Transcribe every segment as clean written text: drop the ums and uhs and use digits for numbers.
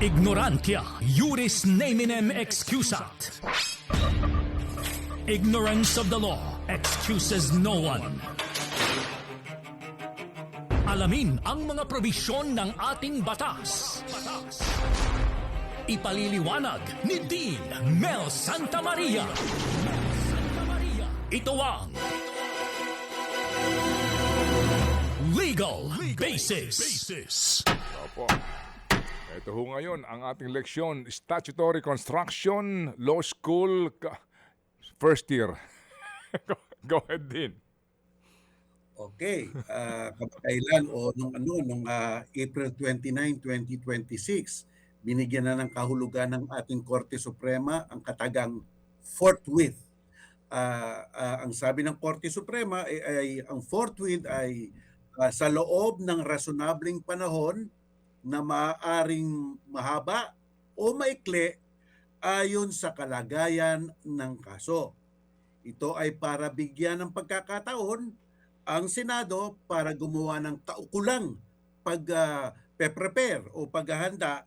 Ignorantia juris neminem excusat. Ignorance of the law excuses no one. Alamin ang mga probisyon ng ating batas. Ipaliliwanag ni Dean Mel Santamaria. Ito ang Legal Basis. Opo. Ito ho ngayon ang ating leksyon, Statutory Construction, Law School, first year. Go ahead, Dean. Okay, kamakailan o nung April 29, 2026, binigyan na ng kahulugan ng ating Korte Suprema ang katagang forthwith. Ang sabi ng Korte Suprema ay ang forthwith ay sa loob ng rasonableng panahon na maaaring mahaba o maikli ayon sa kalagayan ng kaso. Ito ay para bigyan ng pagkakataon ang Senado para gumawa ng kaukulang pag-prepare o paghahanda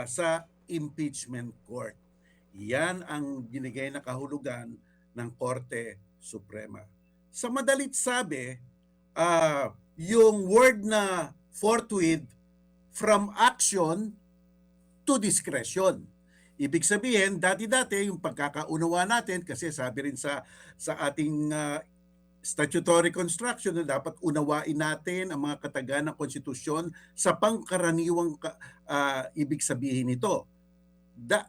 sa impeachment court. Yan ang binigay na kahulugan ng Korte Suprema. Sa madalit sabi, yung word na forthwith, from action to discretion. Ibig sabihin, dati-dati yung pagkakaunawa natin, kasi sabi rin sa ating statutory construction na dapat unawain natin ang mga katagan ng konstitusyon sa pangkaraniwang ibig sabihin nito.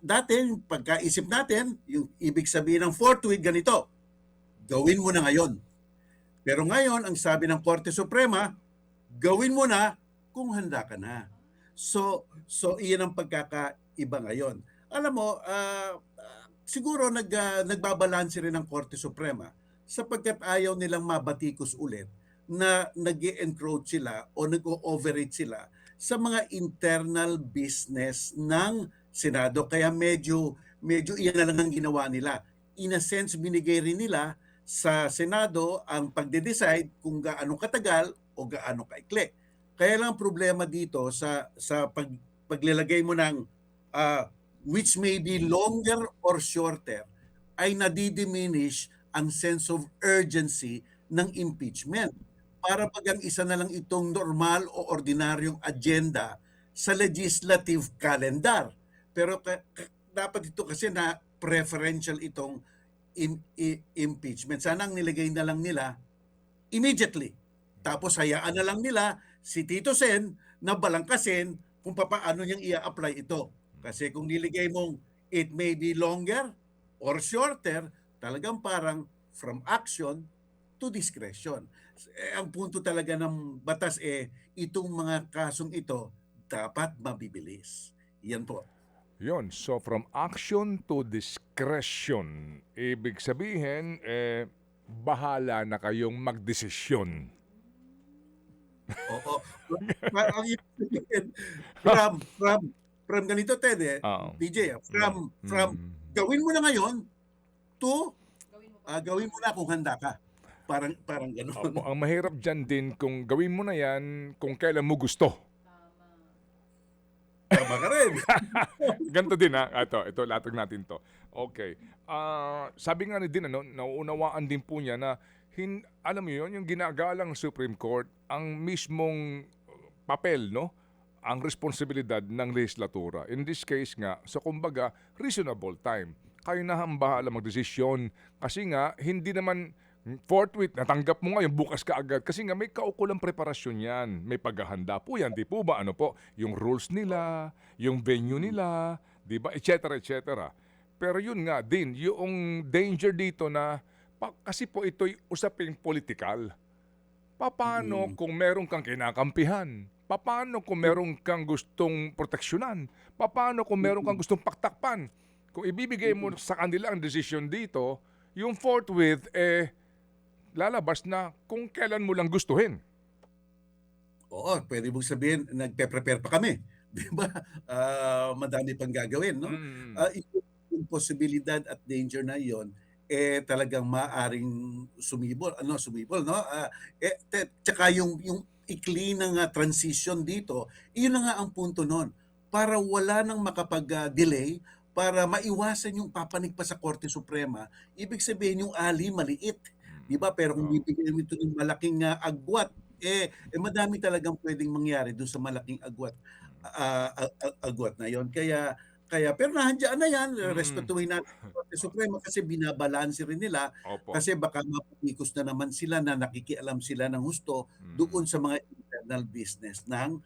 Dati, yung pagkaisip natin, yung ibig sabihin ng forthwith ganito, gawin mo na ngayon. Pero ngayon, ang sabi ng Korte Suprema, gawin mo na kung handa ka na. So iyan ang pagkakaiba ngayon. Alam mo, siguro nagbabalanse rin ang Korte Suprema sapagkat ayaw nilang mabatikos ulit na nag-encroach sila o nag-overreach sila sa mga internal business ng Senado. Kaya medyo iyan na lang ang ginawa nila. In a sense, binigay rin nila sa Senado ang pagde-decide kung gaano katagal o gaano kaikli. Kaya lang problema dito sa paglalagay mo ng which may be longer or shorter ay nadidiminish ang sense of urgency ng impeachment. Para pag ang isa na lang itong normal o ordinaryong agenda sa legislative calendar. Pero dapat ito kasi na preferential itong impeachment. Sana ang nilagay na lang nila immediately. Tapos hayaan na lang nila si Tito Sen na balangkasin kung paano niyang i-apply ito. Kasi kung niligay mong it may be longer or shorter, talagang parang from action to discretion. Ang punto talaga ng batas itong mga kasong ito dapat mabibilis. Yan po. Yun, so from action to discretion, ibig sabihin, bahala na kayong magdesisyon. Oo. Ang from ganito, Ted, DJ, from gawin mo na ngayon to gawin mo na kung handa ka. Parang gano'n. Ang mahirap dyan din kung gawin mo na yan kung kailan mo gusto. Tama ka rin. Ganito din ito latag natin to. Okay. Sabi nga ni din, nauunawaan din po niya na alam mo yun, yung ginagalang Supreme Court, ang mismong papel, ang responsibilidad ng legislatura. In this case nga, so kumbaga, reasonable time. Kayo na ang bahala magdesisyon. Kasi nga, hindi naman forthwith, natanggap mo ngayon, bukas ka agad. Kasi nga, may kaukulang preparasyon yan. May paghahanda po yan. Di po ba? Yung rules nila, yung venue nila, di ba? Et cetera. Pero yun nga din, yung danger dito na kasi po ito'y usaping politikal. Paano kung meron kang kinakampihan? Paano kung meron kang gustong proteksyonan? Paano kung meron kang gustong paktakpan? Kung ibibigay mo sa kanila ang desisyon dito, yung forthwith, lalabas na kung kailan mo lang gustuhin. Oo, pwede mong sabihin, nagpe-prepare pa kami. Di ba? Madami pang gagawin, no? Yung posibilidad at danger na yon talagang maaring sumibol, no? Tsaka yung ikli ng transition dito, iyon na nga ang punto noon. para wala nang makapag-delay, para maiwasan yung papanig pa sa Korte Suprema. Ibig sabihin yung ali maliit, 'di ba? Pero kung Oo. bibigyan mo ito ng malaking, agwat, madami talagang puwedeng mangyari do'n sa malaking agwat, agwat na 'yon. Kaya kaya pero nandiyan na 'yan, Mm. respetuhin natin ang Korte Suprema kasi binabalanse rin nila, Opo. kasi baka maputikos na naman sila na nakikialam sila ng husto Mm. doon sa mga internal business ng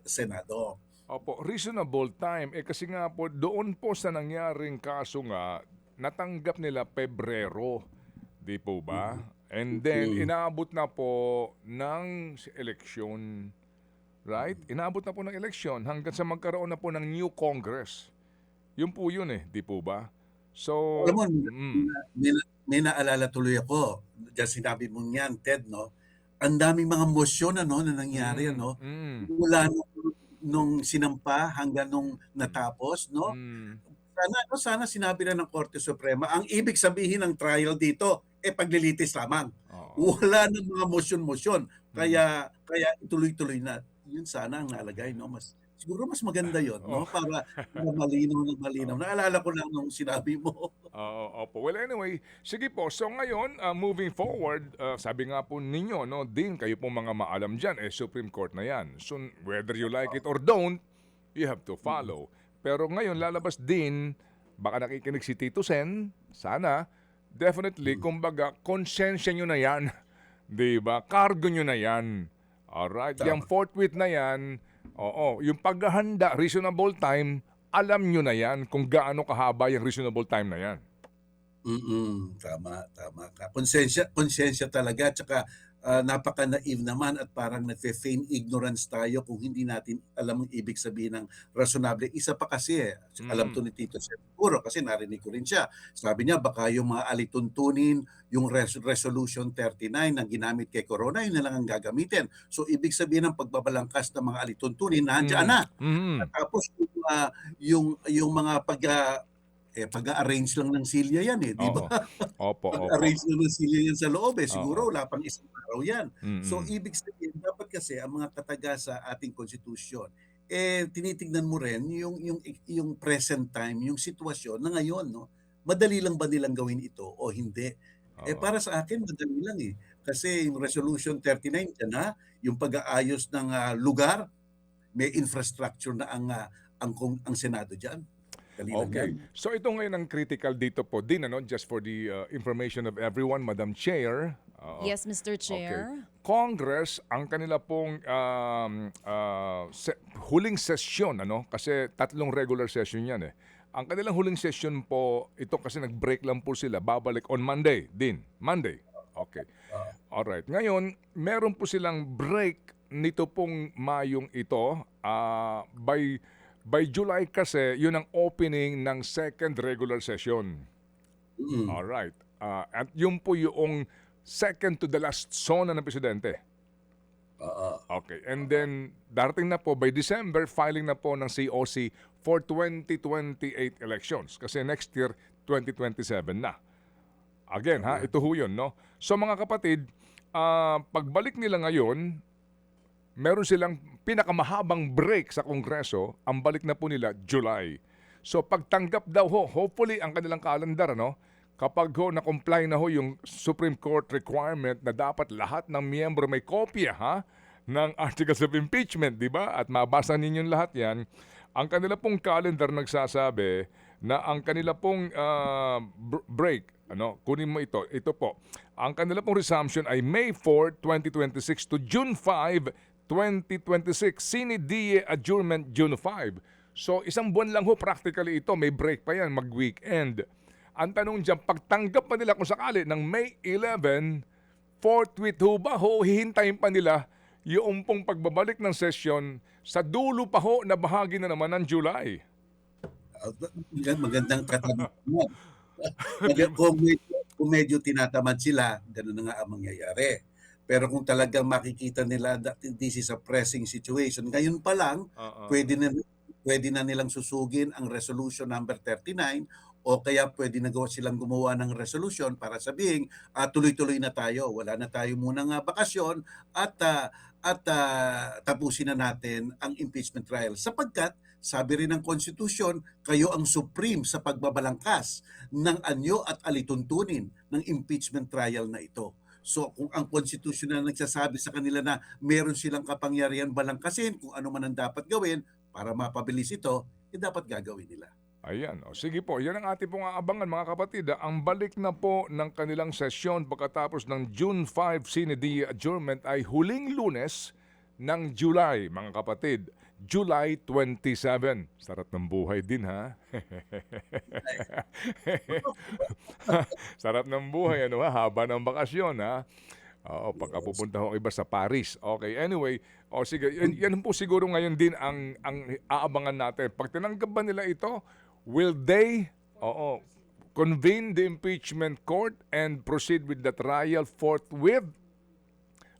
Senado. Opo, reasonable time. Kasi nga po, doon po sa nangyaring kaso nga, natanggap nila Pebrero, di po ba? Mm, And then, mm. inaabot na po ng eleksyon, right? Inaabot na po ng eleksyon hanggang sa magkaroon na po ng new Congress. Yun po yun eh, di po ba? So, Alam mo, mm, may naalala tuloy ako, diyan sinabi mo niyan, Ted, 'no? Ang daming mga mosyon ano, na nangyari mm, ano, mm, mula nung sinampa hanggang nung mm, natapos, 'no? mm, Sana sinabi na ng Korte Suprema, ang ibig sabihin ng trial dito, paglilitis lamang. oo, Wala ng mga mosyon-mosyon. mm. Kaya ituloy-tuloy na. Yun sana ang nalagay, 'no? Siguro mas maganda yon, Oh, 'no? Para malinaw na malinaw. oh. Naalala ko lang nung sinabi mo. Oo, opo. Well, anyway, sige po. So ngayon, moving forward, sabi nga po ninyo, no, din kayo po mga maalam dyan, Supreme Court na yan. So whether you like it or don't, you have to Mm. follow. Pero ngayon, lalabas din, baka nakikinig si Tito Sen, sana, definitely, Mm. kumbaga, konsensya nyo na yan. Di ba? Cargo nyo na yan. Alright? Yung Tama. forthwith na yan, oo, yung paghahanda, reasonable time, alam nyo na yan kung gaano kahaba yung reasonable time na yan. Tama ka. Konsensya talaga, tsaka, napaka-naive naman at parang nagfe-feign ignorance tayo kung hindi natin alam ang ibig sabihin ng rasonable. Isa pa kasi, alam Mm. 'to ni Tito Sen siguro kasi narinig ko rin siya. Sabi niya baka yung mga alituntunin, yung Resolution 39 na ginamit kay Corona, yun na lang ang gagamitin. So ibig sabihin ng pagbabalangkas ng mga alituntunin nandiyan Mm, na. mm. Tapos yung mga pag-a-arrange lang ng silya yan, 'di ba? Oo. Opo, opo. Pag-arrange lang ng silya yan sa loob, Oo. siguro wala pang isang araw yan. So Mm. ibig sabihin dapat kasi ang mga kataga sa ating konstitusyon, tinitignan mo rin yung present time, yung sitwasyon na ngayon, 'no? Madali lang ba nilang gawin ito o hindi? Oo. Para sa akin madali lang, kasi yung Resolution 39 diyan na, yung pag-aayos ng, lugar, may infrastructure na ang Senado diyan. Dali lang yan. Okay. So ito ngayon ang critical dito po din, ano, just for the information of everyone, Madam Chair. Oo. Yes, Mr. Okay. Chair. Congress, ang kanila pong huling session, ano, kasi tatlong regular session yan eh. Ang kanilang huling session po, ito kasi nag-break lang po sila, babalik on Monday din. Monday. Okay. Oo. Alright. Ngayon, meron po silang break nito pong Mayong ito. By July kasi, yun ang opening ng second regular session. Mm. Alright. At yun po yung second to the last zona ng presidente. Oo. Okay. And then, darating na po by December, filing na po ng COC for 2028 elections. Kasi next year, 2027 na. Again, ha, Tama. ito ho yun, no? So mga kapatid, pagbalik nila ngayon, meron silang pinakamahabang break sa Kongreso, ang balik na po nila July. So pagtanggap daw ho, hopefully ang kanilang calendar, no? Kapag ho na-comply na ho yung Supreme Court requirement na dapat lahat ng miyembro may kopya, ha, ng Articles of Impeachment, di ba? At mabasa ninyong lahat yan. Ang kanila pong calendar nagsasabi na ang kanila pong break, ano, kunin mo ito po. Ang kanila pong resumption ay May 4, 2026 to June 5, 2026. Sine die adjournment June 5. So isang buwan lang ho practically ito, may break pa yan, mag-weekend. Ang tanong dyan, pagtanggap pa nila kung sakali ng May 11, forthwith ho ba ho, hihintayin pa nila yung pong pagbabalik ng session sa dulo pa ho na bahagi na naman ng July. Magandang katanungan yan. Kung medyo tinatamad sila, gano'n na nga ang mangyayari. Pero kung talagang makikita nila that this is a pressing situation, ngayon pa lang, Oo. pwede na nilang susugin ang Resolution number 39 o kaya pwede na silang gumawa ng resolution para sabihin, tuloy-tuloy na tayo, wala na tayo munang bakasyon at at tapusin na natin ang impeachment trial. Sapagkat, sabi rin ng konstitusyon, kayo ang supreme sa pagbabalangkas ng anyo at alituntunin ng impeachment trial na ito. So kung ang konstitusyon na nagsasabi sa kanila na meron silang kapangyarihan balangkasin kung ano man ang dapat gawin para mapabilis ito, dapat gagawin nila. Ayan. O, sige po, yan ang ating pong aabangan mga kapatid. Ang balik na po ng kanilang sesyon pagkatapos ng June 5 Sine-Die adjournment ay huling Lunes ng July, mga kapatid. July 27. Sarap ng buhay din, ha? Sarap ng buhay, ano ha? Haba ng bakasyon, ha? Oo, pagka pupunta ho iba sa Paris. Okay, anyway. O sige, yan po siguro ngayon din ang aabangan natin. Pag tinanggap ba nila ito, will they convene the impeachment court and proceed with the trial forthwith?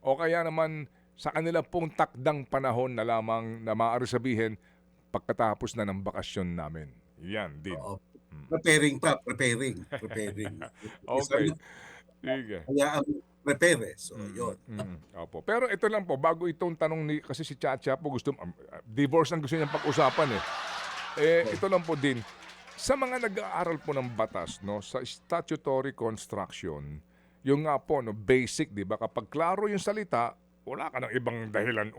O kaya naman sa kanila pong takdang panahon na lamang na maaari sabihin pagkatapos na ng bakasyon namin. Yan din. Oo. Preparing. Okay. Sige. Kaya ang prepare. So, yun. Opo. Pero ito lang po, bago itong tanong ni, kasi si Chacha po gusto, divorce ang gusto niyang pag-usapan eh. Ito lang po din, sa mga nag-aaral po ng batas, no, sa statutory construction, yung nga po, no, basic, di ba? Kapag klaro yung salita, wala ka ng ibang dahilan,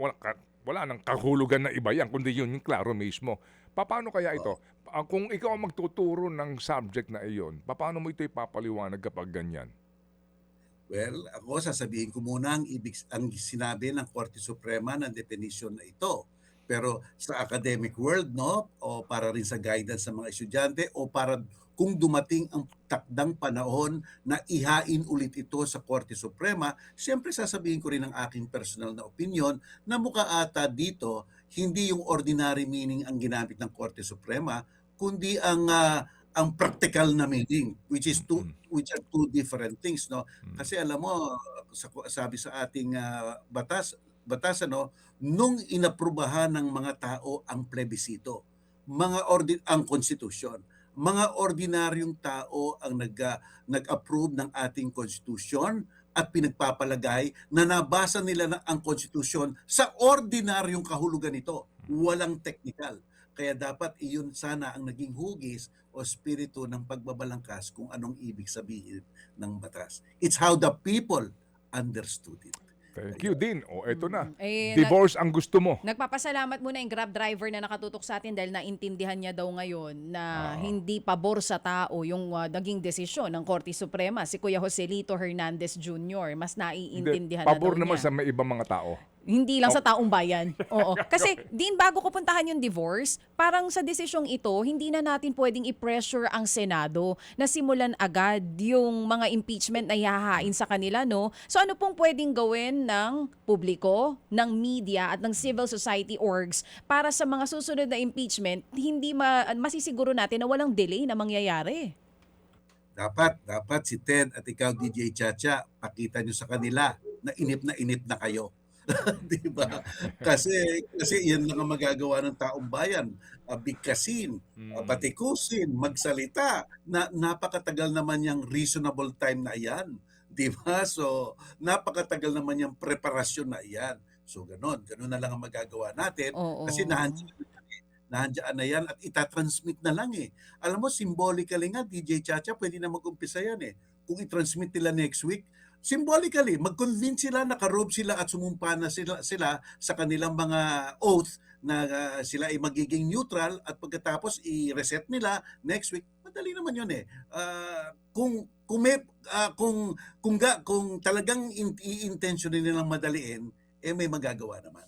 wala nang kahulugan na iba yan, kundi yun yung klaro mismo. Paano kaya ito? Kung ikaw ang magtuturo ng subject na iyon, paano mo ito ipapaliwanag kapag ganyan? Well, ako sasabihin ko muna ang sinabi ng Korte Suprema ng definition na ito. Pero sa academic world, no, o para rin sa guidance sa mga estudyante o para kung dumating ang takdang panahon na ihain ulit ito sa Korte Suprema, siyempre sasabihin ko rin ang aking personal na opinion na mukha ata dito hindi yung ordinary meaning ang ginamit ng Korte Suprema, kundi ang practical na meaning, which are two different things, no. Kasi alam mo, sabi sa ating batas ano, nung inaprubahan ng mga tao ang plebisito, ang konstitusyon, mga ordinaryong tao ang nag-approve ng ating konstitusyon at pinagpapalagay na nabasa nila ang konstitusyon sa ordinaryong kahulugan nito, walang technical. Kaya dapat iyon sana ang naging hugis o spirito ng pagbabalangkas kung anong ibig sabihin ng batas. It's how the people understood it. Thank you din. O, eto na. Eh, Divorce ang gusto mo. Nagpapasalamat muna yung Grab driver na nakatutok sa atin dahil naintindihan niya daw ngayon na hindi pabor sa tao yung naging desisyon ng Korte Suprema. Si Kuya Joselito Hernandez Jr. Mas naiintindihan na daw Pabor naman niya. sa may ibang mga tao. Hindi lang sa taong bayan. Oo. Kasi din bago ko puntahan yung divorce, parang sa desisyong ito, hindi na natin pwedeng i-pressure ang Senado na simulan agad yung mga impeachment na ihahain sa kanila, no? So ano pong pwedeng gawin ng publiko, ng media at ng civil society orgs para sa mga susunod na impeachment, hindi masisiguro natin na walang delay na mangyayari? Dapat si Ted at ikaw, DJ Chacha, pakita nyo sa kanila na inip na kayo. Di ba? Kasi yan lang ang magagawa ng taong bayan. Bigkasin, batikusin, magsalita. Napakatagal naman yung reasonable time na yan. Di ba? So, napakatagal naman yung preparasyon na yan. So, ganun na lang ang magagawa natin. Oo. Kasi nandiyan na yan at itatransmit na lang eh. Alam mo, symbolically nga, DJ Chacha, pwede na mag-umpisa yan eh. Kung i-transmit nila next week, symbolically, mag-convince sila, nakarobe sila at sumumpa na sila sa kanilang mga oath na sila ay magiging neutral at pagkatapos i-reset nila next week. Madali naman yun eh. Kung talagang i-intention nilang madaliin, may magagawa naman.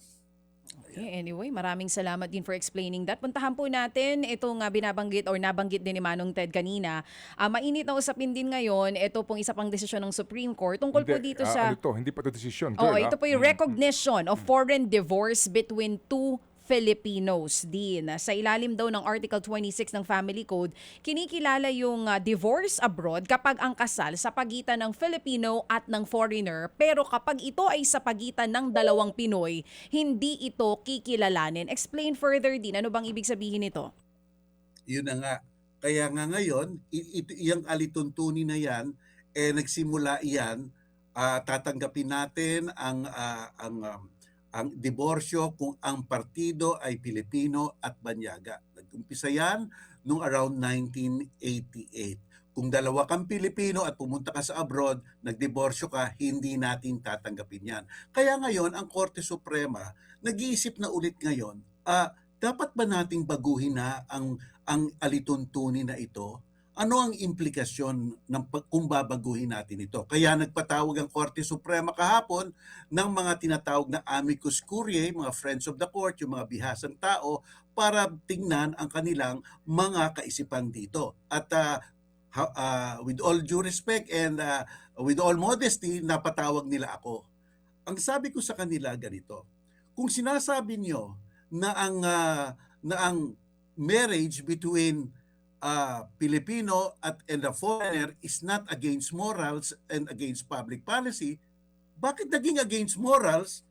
Okay, anyway, maraming salamat din for explaining that. Puntahan po natin itong binabanggit or nabanggit din ni Manong Ted kanina. Mainit na usapin din ngayon, ito pong isa pang desisyon ng Supreme Court tungkol po dito sa... Hindi pa ito desisyon. Oo, ito po yung recognition of foreign divorce between two Filipinos din. Sa ilalim daw ng Article 26 ng Family Code, kinikilala yung divorce abroad kapag ang kasal sa pagitan ng Filipino at ng foreigner, pero kapag ito ay sa pagitan ng dalawang Pinoy, hindi ito kikilalanin. Explain further din, ano bang ibig sabihin nito? Yun na nga. Kaya nga ngayon, iyang alituntunin na yan, nagsimula iyan, tatanggapin natin ang ang diborsyo kung ang partido ay Pilipino at banyaga. Nag-umpisa yan noong around 1988. Kung dalawa kang Pilipino at pumunta ka sa abroad, nagdiborsyo ka, hindi natin tatanggapin yan. Kaya ngayon, ang Korte Suprema, nag-iisip na ulit ngayon, dapat ba nating baguhin na ang alituntunin na ito? Ano ang implikasyon kung babaguhin natin ito? Kaya nagpatawag ang Korte Suprema kahapon ng mga tinatawag na amicus curiae, mga friends of the court, yung mga bihasang tao, para tingnan ang kanilang mga kaisipan dito. At with all due respect and with all modesty, napatawag nila ako. Ang sabi ko sa kanila ganito, kung sinasabi nyo na ang marriage between Filipino and a foreigner is not against morals and against public policy, bakit naging against morals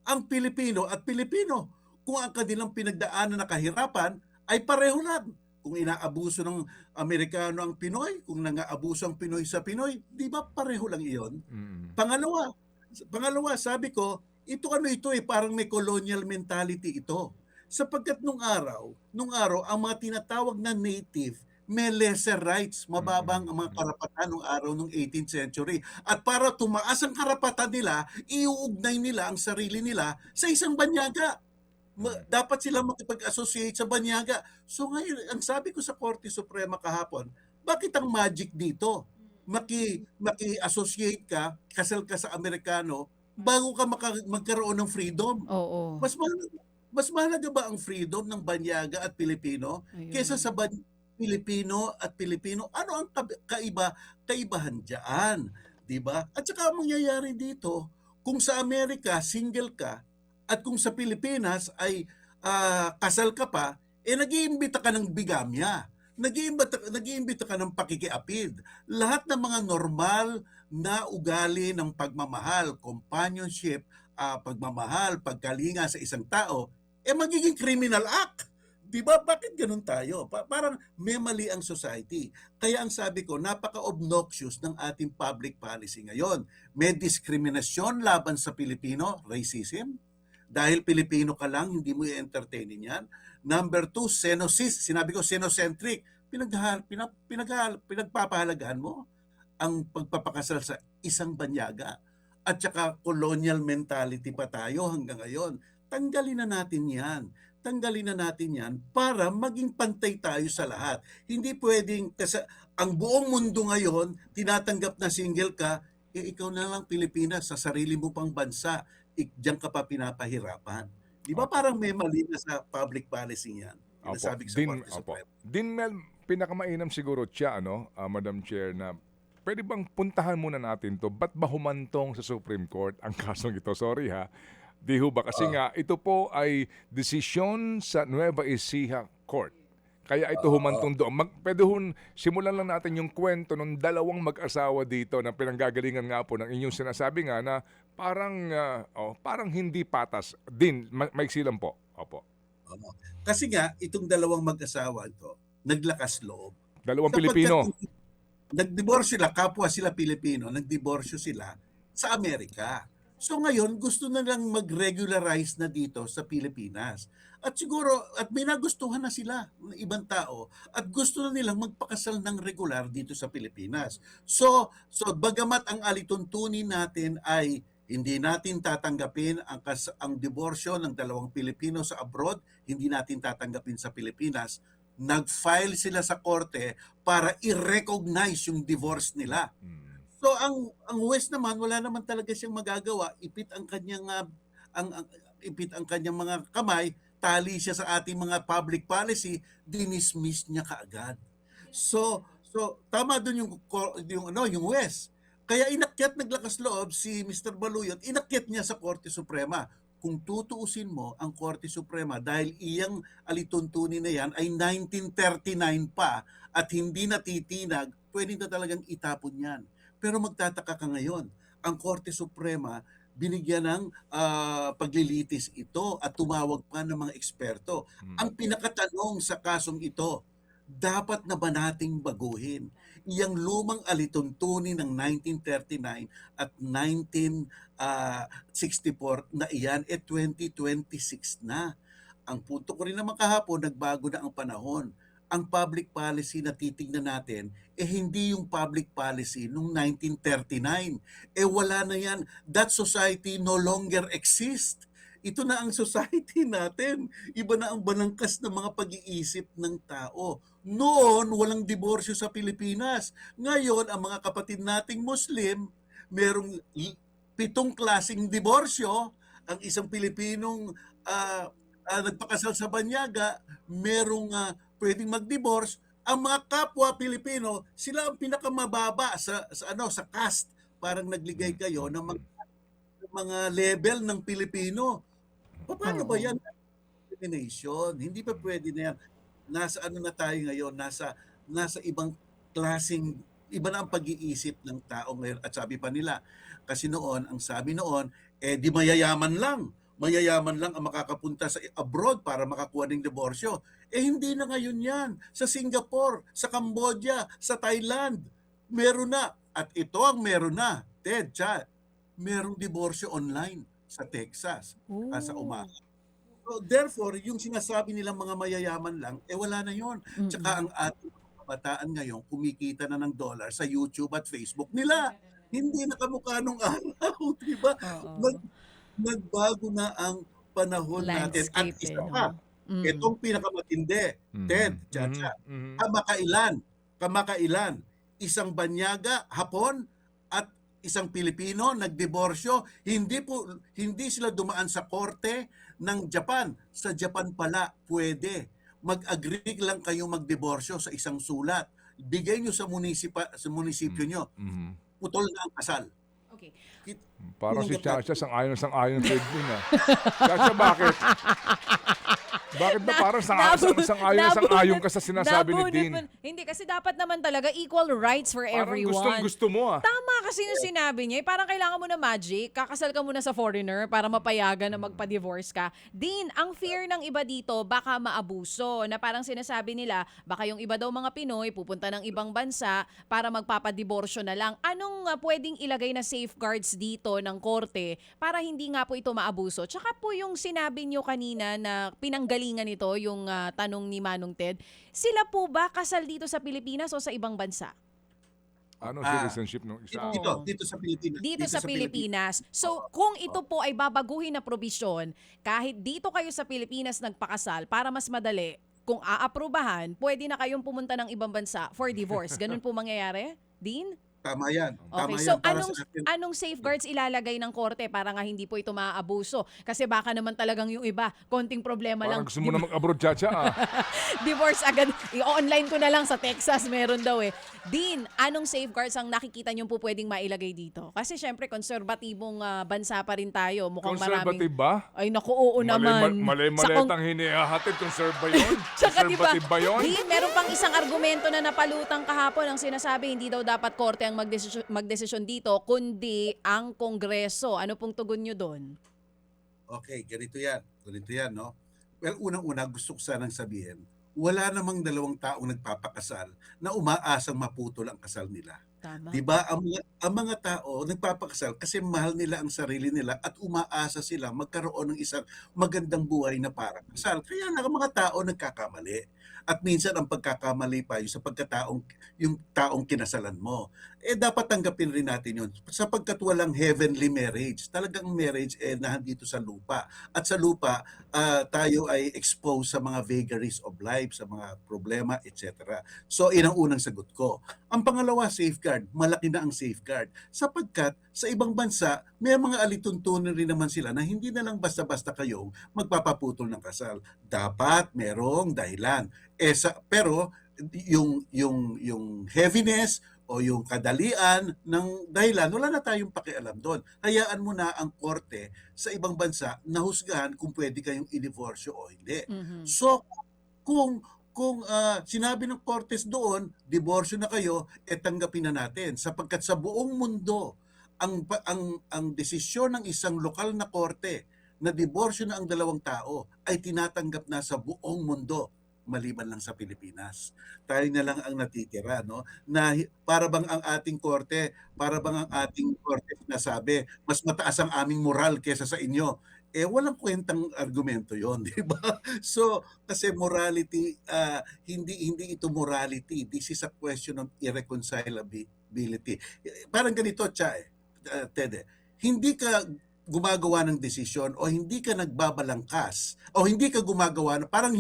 ang Pilipino at Pilipino kung ang kanilang pinagdaanan na kahirapan ay pareho lang? Kung inaabuso ng Amerikano ang Pinoy, kung nangaabuso ang Pinoy sa Pinoy, di ba pareho lang iyon? Pangalawa, sabi ko, ito parang may colonial mentality ito. Sapagkat nung araw, ang mga tinatawag na native, may lesser rights, mababang ang mga karapatan nung araw nung 18th century. At para tumaas ang karapatan nila, iuugnay nila ang sarili nila sa isang banyaga. Dapat sila makipag-associate sa banyaga. So ngayon, ang sabi ko sa Korte Suprema kahapon, bakit ang magic dito? Maki-associate ka, kasal ka sa Amerikano, bago ka magkaroon ng freedom. Oo. Mas mahalaga ba ang freedom ng banyaga at Pilipino Ayun. kaysa sa Pilipino at Pilipino? Ano ang kaibahan diyan? 'Di ba? At saka ang mangyayari dito, kung sa Amerika single ka at kung sa Pilipinas ay kasal ka pa, nag-iimbita ka ng bigamya. Nag-iimbita ka ng pakikiapid. Lahat ng mga normal na ugali ng pagmamahal, companionship, pagmamahal, pagkalinga sa isang tao, magiging criminal act. Di ba? Bakit ganun tayo? Parang may mali ang society. Kaya ang sabi ko, napaka-obnoxious ng ating public policy ngayon. May diskriminasyon laban sa Pilipino, racism. Dahil Pilipino ka lang, hindi mo i-entertainin yan. Number 2, sinabi ko, xenocentric. Pinagpapahalagahan mo ang pagpapakasal sa isang banyaga. At saka colonial mentality pa tayo hanggang ngayon. Tanggalin na natin yan. Para maging pantay tayo sa lahat. Hindi pwedeng, kasi ang buong mundo ngayon, tinatanggap na single ka, ikaw na lang Pilipinas, sa sarili mo pang bansa, diyan ka pa pinapahirapan. Di ba parang may mali na sa public policy yan? Sinasabi ko sa Korte Suprema. Mel, pinakamainam siguro siya, Madam Chair, na pwede bang puntahan muna natin to? Ba't ba humantong sa Supreme Court ang kasong ito? Sorry ha. Di ho ba? Kasi nga, ito po ay desisyon sa Nueva Ecija Court. Kaya ito humantong doon. Pwede simulan lang natin yung kwento ng dalawang mag-asawa dito na pinanggagalingan nga po ng inyong sinasabi nga na parang hindi patas din. Maiksi lang po. Opo. Kasi nga, itong dalawang mag-asawa ito, naglakas loob. Dalawang Pilipino. Nagdiborsyo sila, kapwa sila Pilipino, nagdiborsyo sila sa Amerika. So ngayon, gusto na lang mag-regularize na dito sa Pilipinas. At siguro, at may nagustuhan na sila ng ibang tao at gusto na nilang magpakasal ng regular dito sa Pilipinas. So bagamat ang alituntunin natin ay hindi natin tatanggapin ang diborsyo ng dalawang Pilipino sa abroad, hindi natin tatanggapin sa Pilipinas, nag-file sila sa korte para i-recognize yung divorce nila. So ang West naman, wala naman talaga siyang magagawa. Ipit ang kanyang mga kamay, tali siya sa ating mga public policy, dinismiss niya kaagad. So tama doon yung West. Kaya naglakas loob si Mr. Baluyot, inakyat niya sa Korte Suprema. Kung tutuusin mo ang Korte Suprema, dahil iyang alituntunin na yan ay 1939 pa at hindi natitinag, pwede na talagang itapon yan. Pero magtataka ka ngayon, ang Korte Suprema binigyan ng paglilitis ito at tumawag pa ng mga eksperto. Ang pinakatanong sa kasong ito, dapat na ba nating baguhin? iyang lumang alituntunin ng 1939 at 1964 na iyan 2026 na. Ang punto ko rin naman kahapon, nagbago na ang panahon. Ang public policy na titignan natin, hindi yung public policy noong 1939. Wala na yan. That society no longer exists. Ito na ang society natin. Iba na ang balangkas ng mga pag-iisip ng tao. Noon, walang diborsyo sa Pilipinas. Ngayon, ang mga kapatid nating Muslim, merong 7 klaseng diborsyo. Ang isang Pilipinong nagpakasal sa banyaga, merong pwedeng mag-divorce. Ang mga kapwa Pilipino, sila ang pinakamababa sa caste. Parang nagligay kayo ng mga level ng Pilipino. Paano ba Oo. yan? Discrimination. Hindi pa pwede na yan. Nasa ano na tayo ngayon? Nasa ibang klaseng, iba na ang pag-iisip ng tao ngayon. At sabi pa nila, kasi noon, ang sabi noon, di mayayaman lang. Mayayaman lang ang makakapunta sa abroad para makakuha ng diborsyo. Hindi na ngayon yan. Sa Singapore, sa Cambodia, sa Thailand, meron na. At ito ang meron na. Ted, Chat, merong diborsyo online sa Texas sa Oh. umaga. So therefore, yung sinasabi nilang mga mayayaman lang, wala na yon. Tsaka ang ating mga kabataan ngayon, kumikita na ng dollar sa YouTube at Facebook nila. Hindi na kamukha nung araw, di ba? Oo. Nagbago na ang panahon natin. At Landscape isa no? pa, itong pinakamatindi, Ted, Chacha, kamakailan, isang banyaga, Hapon, at isang Pilipino nagdiborsyo, hindi sila dumaan sa korte ng Japan. Sa Japan pala pwede. Mag-agree lang kayo magdiborsyo sa isang sulat. Bigay nyo sa munisipyo nyo. Putol na ang kasal. Okay. Parang si Tinanggap Chacha sang-ayon sa Edwin Chacha, bakit? Bakit ba parang sang-ayon ka sa sinasabi ni Dean? Hindi, kasi dapat naman talaga equal rights for Parang everyone. gustong-gusto mo Tama kasi yung sinabi niya. Parang kailangan mo na magic. Kakasal ka muna sa foreigner para mapayagan na magpa-divorce ka. Dean, ang fear ng iba dito, baka maabuso. Na parang sinasabi nila, baka yung iba daw mga Pinoy pupunta ng ibang bansa para magpapadiborsyo na lang. Anong pwedeng ilagay na safeguards dito ng korte para hindi nga po ito maabuso? Tsaka po yung sinabi niyo kanina na pinanggalingan ito, yung tanong ni Manong Ted, sila po ba kasal dito sa Pilipinas o sa ibang bansa? Ano citizenship nung isa? Dito sa Pilipinas. Dito sa Pilipinas. So, kung ito po ay babaguhin na probisyon, kahit dito kayo sa Pilipinas nagpakasal, para mas madali, kung aaprubahan, pwede na kayong pumunta ng ibang bansa for divorce. Ganun po mangyayari? Dean? Tama yan. Tama Okay, yan. so Para anong sa akin, anong safeguards ilalagay ng korte para nga hindi po ito maaabuso? Kasi baka naman talagang yung iba, konting problema Parang lang. gusto mo na mag-abroad, Chacha Divorce agad. I-online ko na lang sa Texas, meron daw eh. Dean, anong safeguards ang nakikita niyo po pwedeng mailagay dito? Kasi syempre, konserbatibong bansa pa rin tayo. Mukhang Conservative maraming... ba? Ay, naku, oo naman. Mali-maletang hinihahatid. Conserve ba yun? Tsaka diba, Conservative ba yun? Dean, meron pang isang argumento na napalutang kahapon. Ang sinasabi, hindi daw dapat korte ang magdesisyon dito, kundi ang Kongreso. Ano pong tugon nyo doon? okay, ganito yan. Ganito yan, no? Well, unang-una, gusto ko sanang sabihin, wala namang dalawang taong nagpapakasal na umaasang maputol ang kasal nila. Tama. 'Di ba? Ang mga tao nagpapakasal kasi mahal nila ang sarili nila at umaasa sila magkaroon ng isang magandang buhay na parang kasal. Kaya nga ang mga tao nagkakamali. At minsan ang pagkakamali pa yung sa yung taong kinasalan mo. Dapat tanggapin rin natin yun. Sapagkat walang heavenly marriage. Talagang marriage nandito sa lupa. At sa lupa, tayo ay exposed sa mga vagaries of life, sa mga problema, etc. So, yun ang unang sagot ko. Ang pangalawa, safeguard. Malaki na ang safeguard. Sapagkat sa ibang bansa, may mga alituntunin rin naman sila na hindi na lang basta-basta kayong magpapaputol ng kasal. Dapat merong dahilan. Pero yung heaviness o yung kadalian ng dahilan, wala na tayong pakialam doon. Hayaan mo na ang korte sa ibang bansa na husgahan kung pwede kayong i-divorsyo o hindi. So, kung sinabi ng Kortes doon, diborsyo na kayo, tanggapin na natin. Sapagkat sa buong mundo, ang desisyon ng isang lokal na korte na diborsyo na ang dalawang tao ay tinatanggap na sa buong mundo. maliban lang sa Pilipinas. Tayo na lang ang natitira, no? Na para bang ang ating korte, sinasabi, mas mataas ang aming moral kaysa sa inyo. Walang kwentang argumento 'yon, di ba? So, kasi morality, hindi ito morality. This is a question of irreconcilability. Parang ganito, Ted, hindi ka gumagawa ng desisyon o hindi ka nagbabalangkas o hindi ka gumagawa parang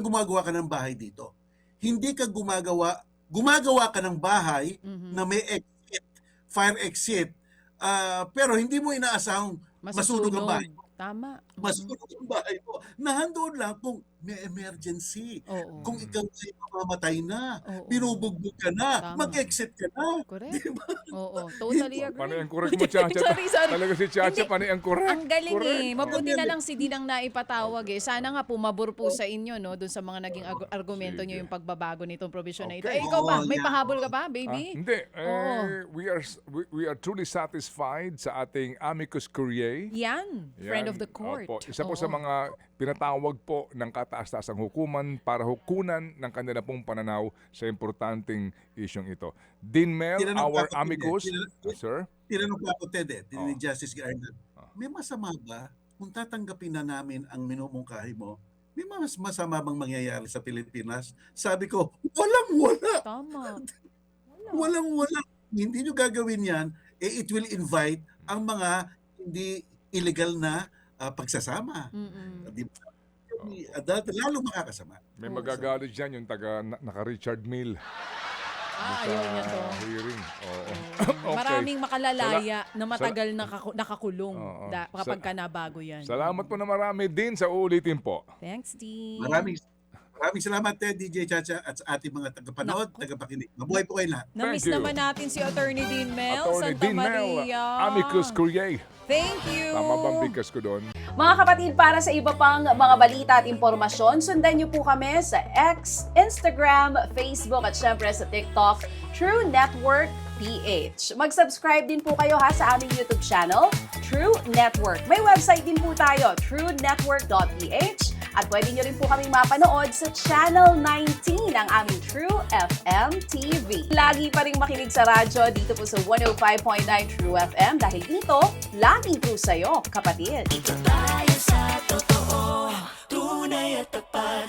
gumagawa ka ng bahay dito. Hindi ka gumagawa ka ng bahay na may exit, fire exit, pero hindi mo inaasahang masunog ang bahay. Tama. Masunog ang bahay mo. Nahandoon lang kung may emergency. Oo. Kung ikaw ay mamamatay na, Oo. binubugbog ka na, Tama. mag-exit ka na. Correct. Di ba? Oo, totally agree. Panay ang correct mo, Chacha. Sorry. Talaga si Chacha, Hindi. panay ang correct. Ang galing Correct. Mabuti na lang si Dinang naipatawag Sana nga pumabor po sa inyo, no? Doon sa mga naging argumento nyo Sige. yung pagbabago nitong provision na ito. Okay. Ikaw ba? Oo, May yeah. pahabol ka ba, baby? Hindi. Oo. We are truly satisfied sa ating amicus curiae. Yan. Friend Yan. of the court. Opo. Isa po Oo. sa mga pinatawag po ng kataas-taasang hukuman para hukunan ng kanila pong pananaw sa importanteng isyong ito. Dean Mel, Tinanong our pa ako, amicus. Tinanong- Sir? Tinanong pa ako, Ted, ni Oh. Justice Garland, may masama ba kung tatanggapin na namin ang minumungkahi mo? May mas masama bang mangyayari sa Pilipinas? Sabi ko, walang-wala. Tama. Walang-wala. Hindi nyo gagawin yan, it will invite ang mga hindi illegal na pagsasama. Mm-mm. Di ba? Lalo makakasama. May magagalit dyan yung naka-Richard Mill. Ayaw niya to. Hearing. Oo. Okay. Maraming makalalaya na matagal nakakulong Oo. kapag ka nabago yan. Salamat po na marami din sa uulitin po. Thanks, Dean. Maraming salamat, DJ Chacha, at sa ating mga tagapanood, Naku. tagapakinig. Mabuhay po kayo lahat. Na-miss Thank you. naman natin si Attorney Dean Mel Attorney Santa Dean Mel, Maria. amicus curiae. Thank you. Tama bang bigkas ko doon? Mga kapatid, para sa iba pang mga balita at impormasyon, sundan niyo po kami sa X, Instagram, Facebook at syempre sa TikTok, True Network PH. Mag-subscribe din po kayo sa aming YouTube channel, True Network. May website din po tayo, truenetwork.ph, at pwede niyo rin po kaming mapanood sa Channel 19 ng aming True FM TV. Lagi pa rin makinig sa radyo dito po sa 105.9 True FM dahil dito, laging true sa'yo, kapatid. Dito tayo sa totoo, tunay at tapat.